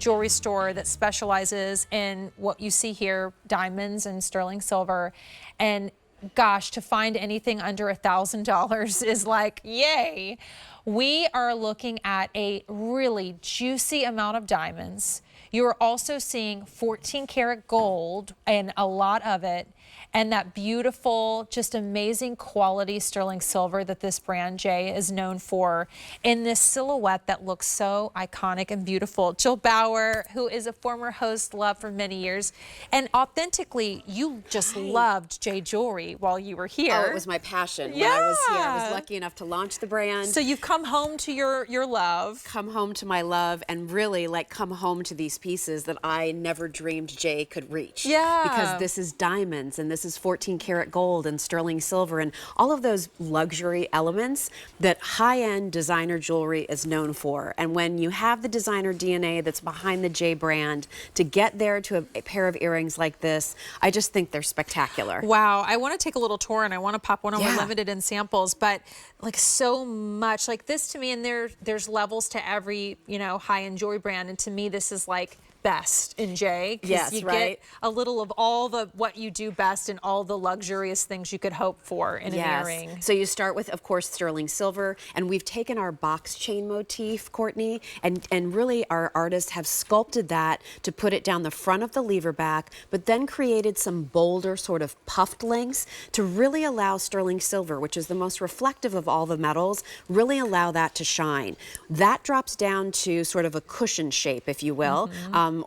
jewelry store that specializes in what you see here, diamonds and sterling silver. And gosh, to find anything under $1,000 is like, yay. We are looking at a really juicy amount of diamonds. You're also seeing 14 karat gold, and a lot of it, and that beautiful, just amazing quality sterling silver that this brand, Jay, is known for, in this silhouette that looks so iconic and beautiful. Jill Bauer, who is a former host, loved for many years, and authentically, you just loved Jay Jewelry while you were here. Oh, it was my passion when I was here. I was lucky enough to launch the brand. So you've come home to your love. Come home to my love, and really like come home to these pieces that I never dreamed Jay could reach. Yeah. Because this is diamonds, and this is 14 karat gold and sterling silver, and all of those luxury elements that high-end designer jewelry is known for. And when you have the designer DNA that's behind the Jay brand, to get there to a pair of earrings like this, I just think they're spectacular. Wow, I want to take a little tour, and I want to pop one on my limited in samples, but like so much like this to me, and there's levels to every, you know, high-end jewelry brand, and to me this is like best in Jay. Yes, you right. get a little of all the what you do best and all the luxurious things you could hope for in an earring. So you start with, of course, sterling silver, and we've taken our box chain motif, Courtney, and really our artists have sculpted that to put it down the front of the lever back, but then created some bolder sort of puffed links to really allow sterling silver, which is the most reflective of all the metals, really allow that to shine. That drops down to sort of a cushion shape, if you will,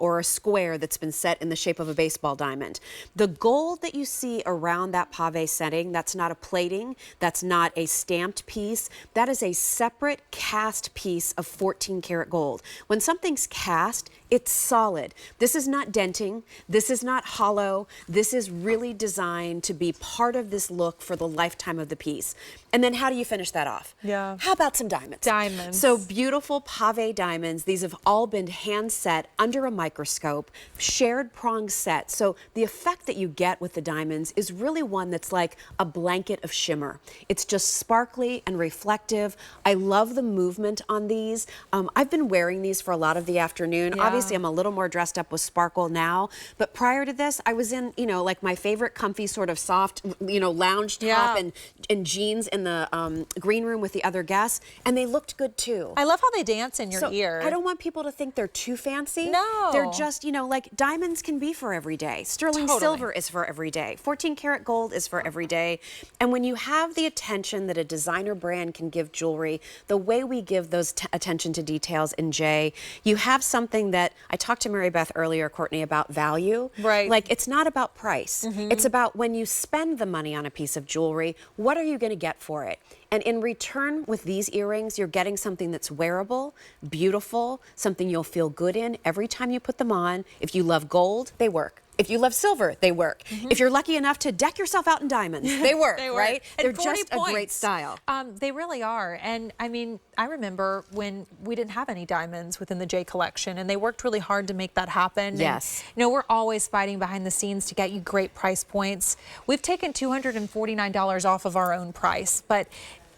or a square that's been set in the shape of a baseball diamond. The gold that you see around that pave setting, that's not a plating, that's not a stamped piece, that is a separate cast piece of 14 karat gold. When something's cast, it's solid. This is not denting, this is not hollow, this is really designed to be part of this look for the lifetime of the piece. And then how do you finish that off? Yeah. How about some diamonds? Diamonds. So beautiful pave diamonds. These have all been hand set under a microscope, shared prong set. So the effect that you get with the diamonds is really one that's like a blanket of shimmer. It's just sparkly and reflective. I love the movement on these. I've been wearing these for a lot of the afternoon. Obviously, I'm a little more dressed up with sparkle now, but prior to this, I was in, you know, like my favorite comfy sort of soft, you know, lounge top and jeans in the green room with the other guests, and they looked good too. I love how they dance in your ear. I don't want people to think they're too fancy. No. They're just, you know, like diamonds can be for every day. Sterling silver is for every day. 14 karat gold is for every day. And when you have the attention that a designer brand can give jewelry, the way we give those attention to details in Jay, you have something that I talked to Mary Beth earlier, Courtney, about value. Right. Like it's not about price. It's about when you spend the money on a piece of jewelry, what are you going to get for it? And in return with these earrings, you're getting something that's wearable, beautiful, something you'll feel good in every time you put them on. If you love gold, they work. If you love silver, they work. If you're lucky enough to deck yourself out in diamonds, they work, right? They're just a great style. They really are. And I mean, I remember when we didn't have any diamonds within the Jay collection, and they worked really hard to make that happen. Yes. And, you know, we're always fighting behind the scenes to get you great price points. We've taken $249 off of our own price, but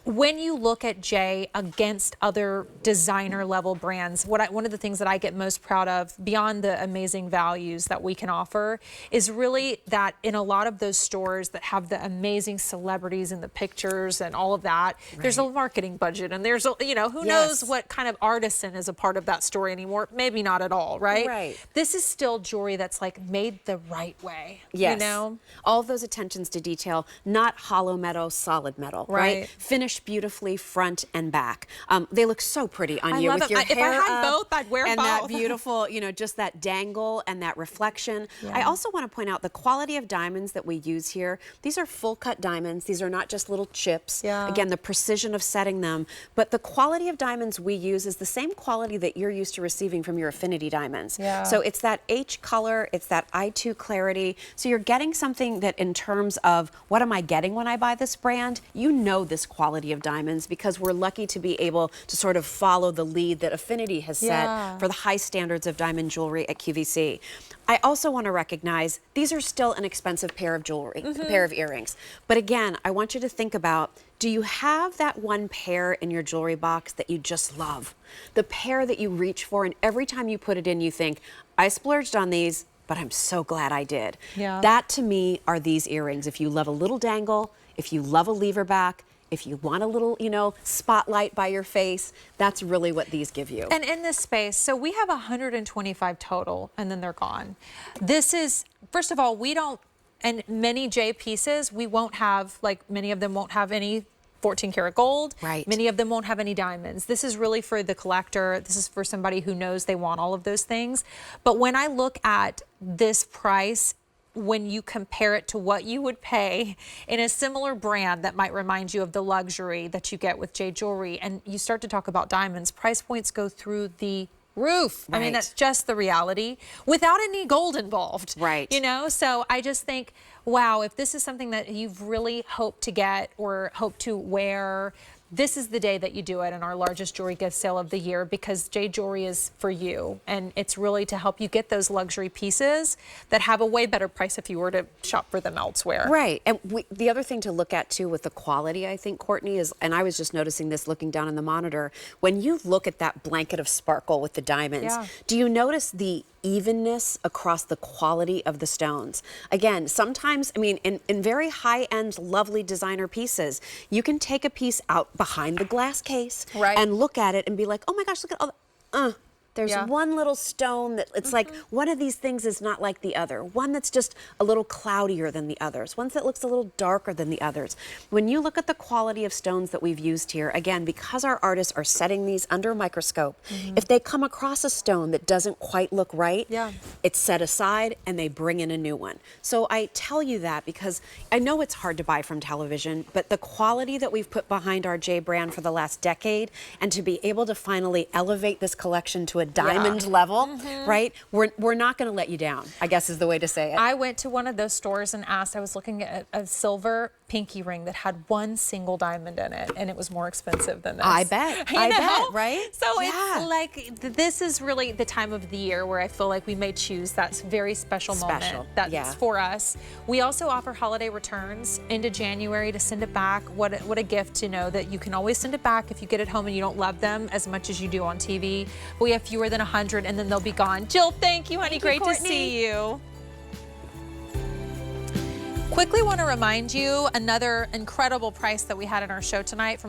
when you look at Jay against other designer level brands, one of the things that I get most proud of beyond the amazing values that we can offer is really that in a lot of those stores that have the amazing celebrities in the pictures and all of that, there's a marketing budget, and there's, you know, who knows what kind of artisan is a part of that story anymore? Maybe not at all, right? Right. This is still jewelry that's like made the right way. Yes. You know? All of those attentions to detail, not hollow metal, solid metal, right? Finished beautifully front and back. They look so pretty on you with your hair If I had both, I'd wear and both. that beautiful, you know, just that dangle and that reflection. I also want to point out the quality of diamonds that we use here. These are full cut diamonds. These are not just little chips. Again, the precision of setting them, but the quality of diamonds we use is the same quality that you're used to receiving from your affinity diamonds. So it's that H color, it's that I2 clarity. So you're getting something that in terms of what am I getting when I buy this brand, you know this quality quantity of diamonds because we're lucky to be able to sort of follow the lead that Affinity has set for the high standards of diamond jewelry at QVC. I also want to recognize these are still an expensive pair of jewelry, a pair of earrings. But again, I want you to think about, do you have that one pair in your jewelry box that you just love? The pair that you reach for, and every time you put it in, you think, I splurged on these, but I'm so glad I did. Yeah. That to me are these earrings. If you love a little dangle, if you love a lever back, if you want a little, you know, spotlight by your face, that's really what these give you. And in this space, so we have 125 total, and then they're gone. This is, first of all, we don't, and many J pieces, we won't have, like many of them won't have any 14 karat gold. Right. Many of them won't have any diamonds. This is really for the collector. This is for somebody who knows they want all of those things. But when I look at this price, when you compare it to what you would pay in a similar brand that might remind you of the luxury that you get with J Jewelry, and you start to talk about diamonds, price points go through the roof. I mean, that's just the reality without any gold involved. Right. You know, so I just think, wow, if this is something that you've really hoped to get or hope to wear, this is the day that you do it in our largest jewelry gift sale of the year, because J Jewelry is for you, and it's really to help you get those luxury pieces that have a way better price if you were to shop for them elsewhere. Right. And the other thing to look at too with the quality, I think, Courtney, is, and I was just noticing this looking down in the monitor, when you look at that blanket of sparkle with the diamonds, do you notice the evenness across the quality of the stones? Again, sometimes, I mean, in very high-end, lovely designer pieces, you can take a piece out behind the glass case and look at it and be like, oh my gosh, look at all the, there's one little stone that it's like one of these things is not like the other. One that's just a little cloudier than the others. One that looks a little darker than the others. When you look at the quality of stones that we've used here, again, because our artists are setting these under a microscope, if they come across a stone that doesn't quite look right, it's set aside and they bring in a new one. So I tell you that because I know it's hard to buy from television, but the quality that we've put behind our J brand for the last decade, and to be able to finally elevate this collection to a diamond level, right? We're not going to let you down, I guess is the way to say it. I went to one of those stores and asked, I was looking at a silver pinky ring that had one single diamond in it, and it was more expensive than this. I bet. I bet, right? So it's like, this is really the time of the year where I feel like we may choose that very special moment that's for us. We also offer holiday returns into January to send it back. What a gift to know that you can always send it back if you get it home and you don't love them as much as you do on TV. But we have fewer than 100 and then they'll be gone. Jill, thank you, honey. Great to see you. Quickly want to remind you another incredible price that we had in our show tonight from